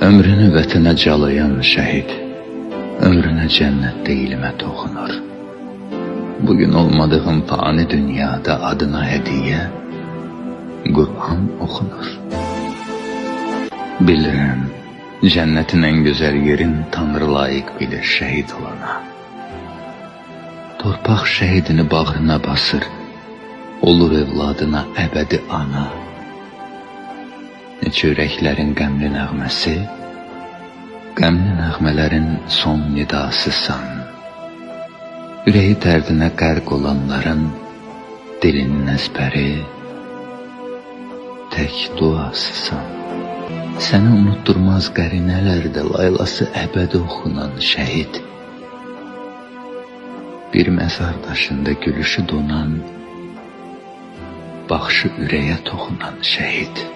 Ömrünü vətənə calayan şəhid, ömrünə cənnətdə ilmə toxunur. Bugün olmadığım fani dünyada adına hediyə, Qur'an oxunur. Bilirəm, cənnətin ən gözəl yerin Tanrı layiq bilir şəhid olana. Torpaq şəhidini bağrına basır, olur evladına əbədi ana. Neçə ürəklərin qəmli nəğməsi, qəmli nəğmələrin son nidasısan. Ürəyi dərdinə qərq olanların dilinin əzbəri, tək duasısan. Səni unutturmaz qərinələrdə laylası əbədi oxunan şəhid. Bir məzar daşında gülüşü donan, baxışı ürəyə toxunan şəhid.